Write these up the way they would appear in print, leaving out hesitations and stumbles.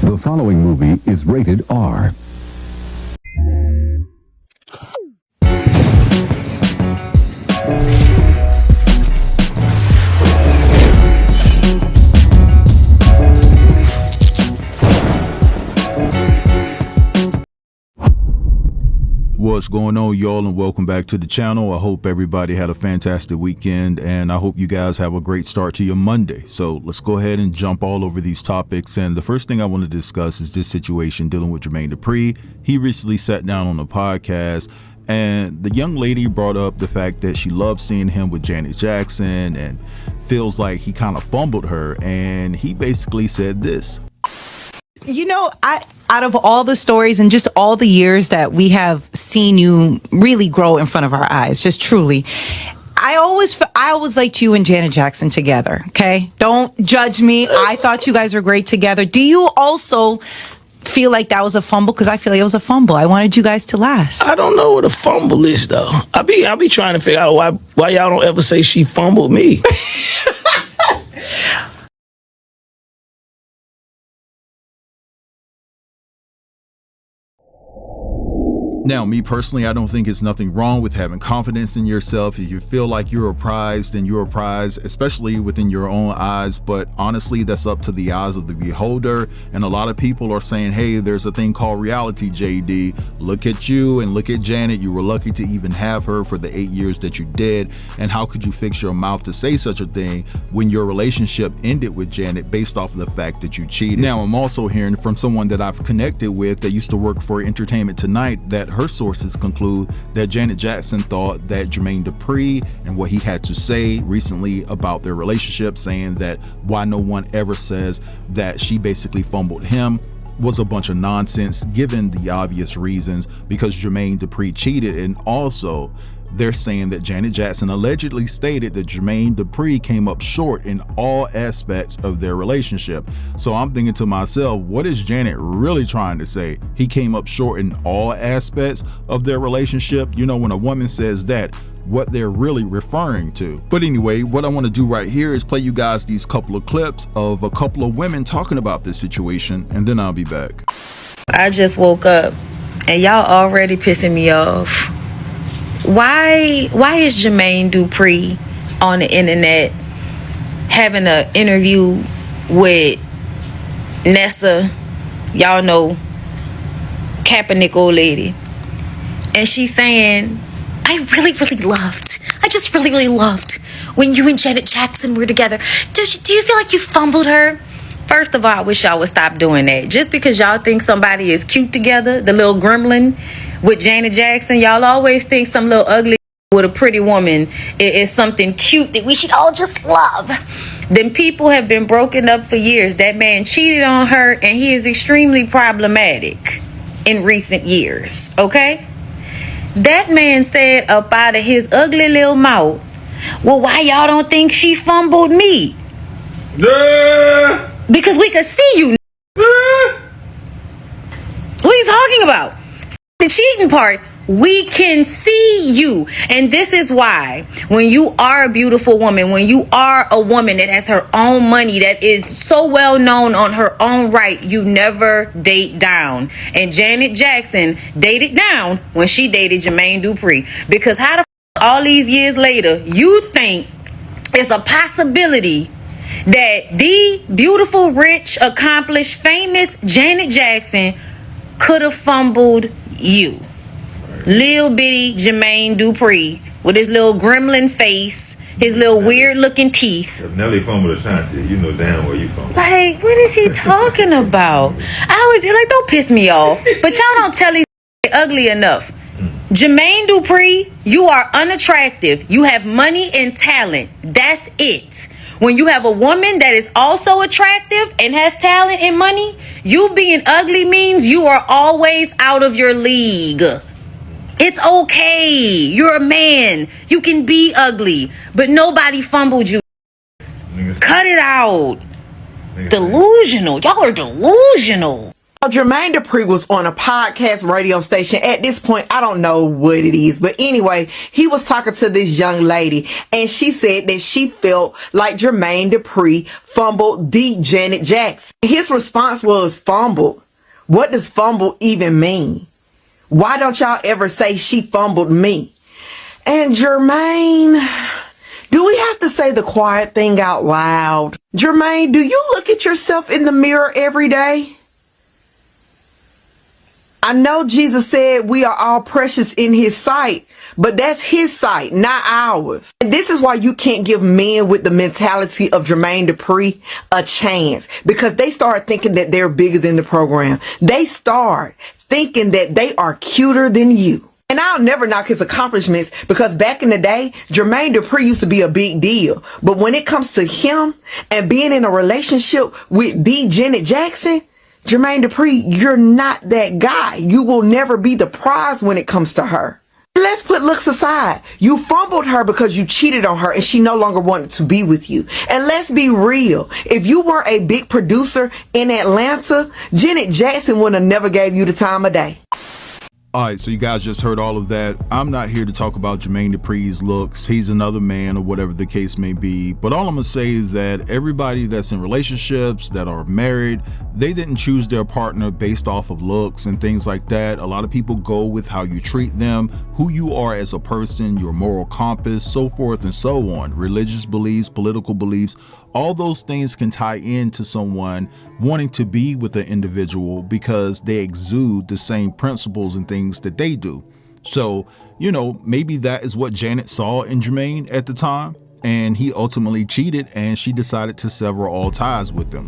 The following movie is rated R. What's going on, y'all, and welcome back to the channel. I hope everybody had a fantastic weekend, and I hope you guys have a great start to your Monday. So let's go ahead and jump all over these topics. And the first thing I want to discuss is this situation dealing with Jermaine Dupree. He recently sat down on a podcast, and the young lady brought up the fact that she loves seeing him with Janet Jackson and feels like he kind of fumbled her. And he basically said this. You know, out of all the stories and just all the years that we have seen you really grow in front of our eyes, just truly, I always liked you and Janet Jackson together. Okay, don't judge me. I thought you guys were great together. Do you also feel like that was a fumble? Because I feel like it was a fumble. I wanted you guys to last. I don't know what a fumble is, though. I be trying to figure out why y'all don't ever say she fumbled me. Now, me personally, I don't think it's nothing wrong with having confidence in yourself. If you feel like you're a prize, then you're a prize, especially within your own eyes. But honestly, that's up to the eyes of the beholder. And a lot of people are saying, hey, there's a thing called reality, JD. Look at you and look at Janet. You were lucky to even have her for the 8 years that you did. And how could you fix your mouth to say such a thing when your relationship ended with Janet based off of the fact that you cheated? Now, I'm also hearing from someone that I've connected with that used to work for Entertainment Tonight that her sources conclude that Janet Jackson thought that Jermaine Dupree and what he had to say recently about their relationship, saying that why no one ever says that she basically fumbled him, was a bunch of nonsense given the obvious reasons, because Jermaine Dupree cheated. And also they're saying that Janet Jackson allegedly stated that Jermaine Dupree came up short in all aspects of their relationship. So I'm thinking to myself, what is Janet really trying to say? He came up short in all aspects of their relationship? You know, when a woman says that, what they're really referring to. But anyway, what I want to do right here is play you guys these couple of clips of a couple of women talking about this situation, and then I'll be back. I just woke up and y'all already pissing me off. Why is Jermaine Dupree on the internet having an interview with Nessa, y'all know, Kaepernick old lady, and she's saying, I just really loved when you and Janet Jackson were together. Do you feel like you fumbled her? First of all, I wish y'all would stop doing that. Just because y'all think somebody is cute together, the little gremlin with Janet Jackson, y'all always think some little ugly with a pretty woman is something cute that we should all just love. Them people have been broken up for years. That man cheated on her, and he is extremely problematic in recent years, okay? That man said up out of his ugly little mouth, well, why y'all don't think she fumbled me? Yeah. Because we could see you. Yeah. What are you talking about? The cheating part, we can see you. And this is why when you are a beautiful woman, when you are a woman that has her own money, that is so well known on her own right, you never date down. And Janet Jackson dated down when she dated Jermaine Dupree. Because how the f all these years later you think it's a possibility that the beautiful, rich, accomplished, famous Janet Jackson could have fumbled you? Little bitty Jermaine Dupree with his little gremlin face, his little weird looking teeth. If Nelly fumbled Ashanti, you know damn well you fumbled. Like, what is he talking about? I was like, don't piss me off. But y'all don't tell these ugly enough. Jermaine Dupree, you are unattractive. You have money and talent. That's it. When you have a woman that is also attractive and has talent and money, you being ugly means you are always out of your league. It's okay. You're a man. You can be ugly, but nobody fumbled you. Cut it out. Delusional. Y'all are delusional. Jermaine Dupree was on a podcast radio station. At this point, I don't know what it is. But anyway, he was talking to this young lady. And she said that she felt like Jermaine Dupree fumbled the Janet Jackson. His response was, fumbled? What does fumble even mean? Why don't y'all ever say she fumbled me? And Jermaine, do we have to say the quiet thing out loud? Jermaine, do you look at yourself in the mirror every day? I know Jesus said we are all precious in his sight, but that's his sight, not ours. And this is why you can't give men with the mentality of Jermaine Dupree a chance, because they start thinking that they're bigger than the program. They start thinking that they are cuter than you. And I'll never knock his accomplishments, because back in the day, Jermaine Dupree used to be a big deal. But when it comes to him and being in a relationship with the Janet Jackson, Jermaine Dupree, you're not that guy. You will never be the prize when it comes to her. Let's put looks aside. You fumbled her because you cheated on her and she no longer wanted to be with you. And let's be real. If you weren't a big producer in Atlanta, Janet Jackson would have never gave you the time of day. All right, so you guys just heard all of that. I'm not here to talk about Jermaine Dupree's looks. He's another man, or whatever the case may be. But all I'm gonna say is that everybody that's in relationships, that are married, they didn't choose their partner based off of looks and things like that. A lot of people go with how you treat them, who you are as a person, your moral compass, so forth and so on. Religious beliefs, political beliefs, all those things can tie into someone wanting to be with an individual because they exude the same principles and things that they do. So, you know, maybe that is what Janet saw in Jermaine at the time, and he ultimately cheated and she decided to sever all ties with him.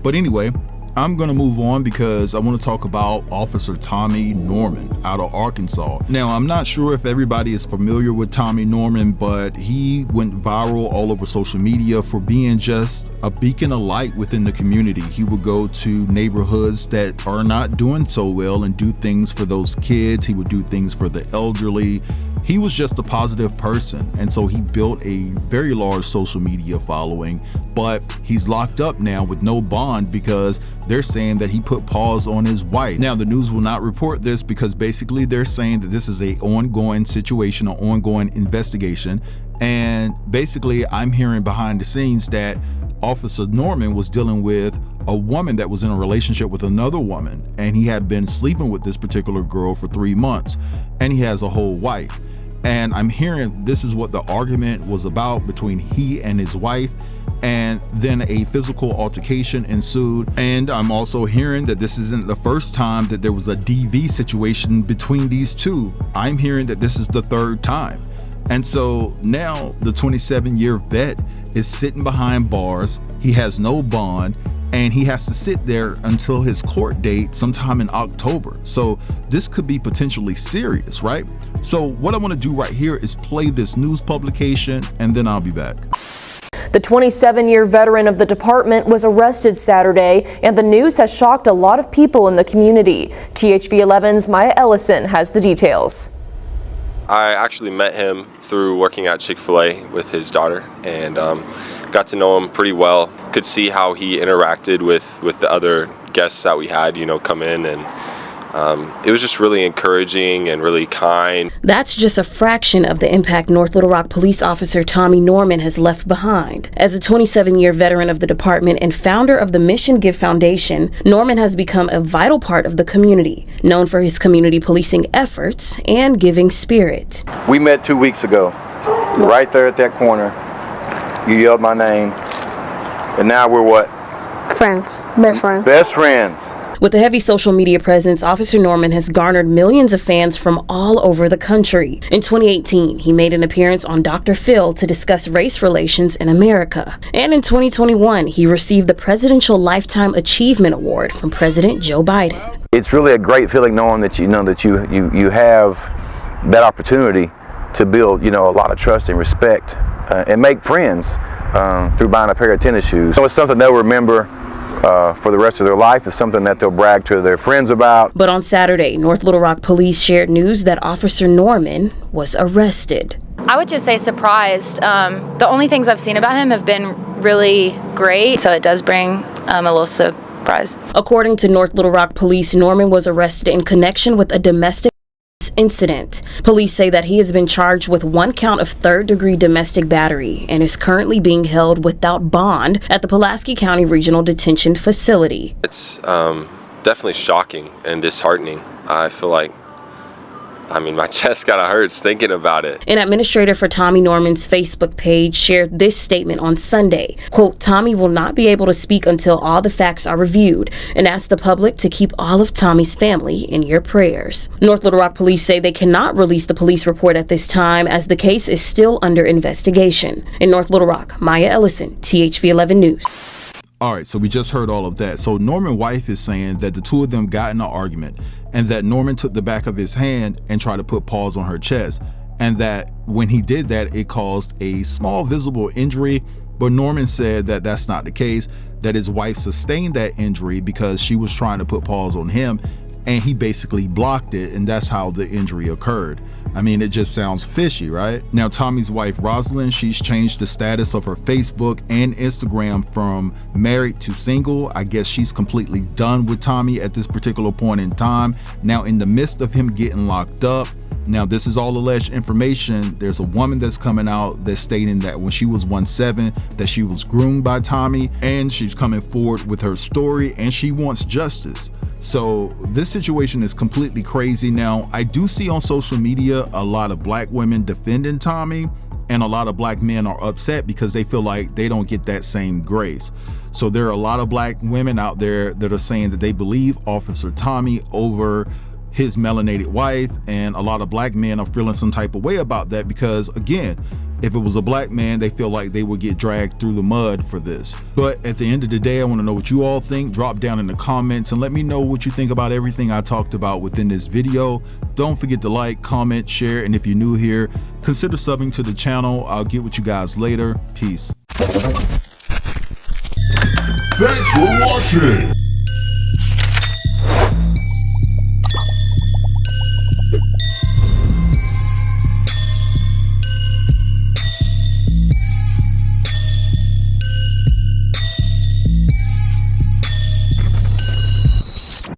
But anyway, I'm going to move on because I want to talk about Officer Tommy Norman out of Arkansas. Now, I'm not sure if everybody is familiar with Tommy Norman, but he went viral all over social media for being just a beacon of light within the community. He would go to neighborhoods that are not doing so well and do things for those kids. He would do things for the elderly. He was just a positive person, and so he built a very large social media following, but he's locked up now with no bond because they're saying that he put paws on his wife. Now, the news will not report this because basically they're saying that this is an ongoing situation, an ongoing investigation, and basically I'm hearing behind the scenes that Officer Norman was dealing with a woman that was in a relationship with another woman, and he had been sleeping with this particular girl for 3 months, and he has a whole wife. And I'm hearing this is what the argument was about between he and his wife, and then a physical altercation ensued. And I'm also hearing that this isn't the first time that there was a DV situation between these two. I'm hearing that this is the third time. And so now the 27-year vet is sitting behind bars. He has no bond, and he has to sit there until his court date sometime in October. So this could be potentially serious, right? So what I want to do right here is play this news publication, and then I'll be back. The 27-year veteran of the department was arrested Saturday, and the news has shocked a lot of people in the community. THV11's Maya Ellison has the details. I actually met him through working at Chick-fil-A with his daughter, and got to know him pretty well. Could see how he interacted with the other guests that we had, you know, come in, and it was just really encouraging and really kind. That's just a fraction of the impact North Little Rock police officer Tommy Norman has left behind. As a 27-year veteran of the department and founder of the Mission Give Foundation, Norman has become a vital part of the community, known for his community policing efforts and giving spirit. We met 2 weeks ago, right there at that corner. You yelled my name, and now we're what? Friends. Best friends. Best friends. With a heavy social media presence, Officer Norman has garnered millions of fans from all over the country. In 2018, he made an appearance on Dr. Phil to discuss race relations in America. And in 2021, he received the Presidential Lifetime Achievement Award from President Joe Biden. It's really a great feeling knowing that you have that opportunity to build, a lot of trust and respect and make friends through buying a pair of tennis shoes. So it's something they'll remember for the rest of their life. It's something that they'll brag to their friends about. But on Saturday, North Little Rock police shared news that Officer Norman was arrested. I would just say surprised. The only things I've seen about him have been really great, so it does bring a little surprised. According to North Little Rock Police, Norman was arrested in connection with a domestic incident. Police say that he has been charged with 1 count of third-degree domestic battery and is currently being held without bond at the Pulaski County Regional Detention Facility. It's definitely shocking and disheartening. I feel like, my chest kind of hurts thinking about it. An administrator for Tommy Norman's Facebook page shared this statement on Sunday. Quote, Tommy will not be able to speak until all the facts are reviewed, and ask the public to keep all of Tommy's family in your prayers. North Little Rock police say they cannot release the police report at this time as the case is still under investigation. In North Little Rock, Maya Ellison, THV 11 News. All right, so we just heard all of that. So Norman's wife is saying that the two of them got in an argument and that Norman took the back of his hand and tried to put paws on her chest, and that when he did that, it caused a small visible injury. But Norman said that that's not the case, that his wife sustained that injury because she was trying to put paws on him and he basically blocked it, and that's how the injury occurred. It just sounds fishy, right? Now, Tommy's wife, Rosalind, she's changed the status of her Facebook and Instagram from married to single. I guess she's completely done with Tommy at this particular point in time. Now, in the midst of him getting locked up, now this is all alleged information, there's a woman that's coming out that's stating that when she was 1-7 that she was groomed by Tommy, and she's coming forward with her story and she wants justice. So this situation is completely crazy. Now, I do see on social media a lot of black women defending Tommy, and a lot of black men are upset because they feel like they don't get that same grace. So there are a lot of black women out there that are saying that they believe Officer Tommy over his melanated wife, and a lot of black men are feeling some type of way about that because, again, if it was a black man, they feel like they would get dragged through the mud for this. But at the end of the day, I want to know what you all think. Drop down in the comments and let me know what you think about everything I talked about within this video. Don't forget to like, comment, share, and if you're new here, consider subbing to the channel. I'll get with you guys later. Peace. Thanks for watching.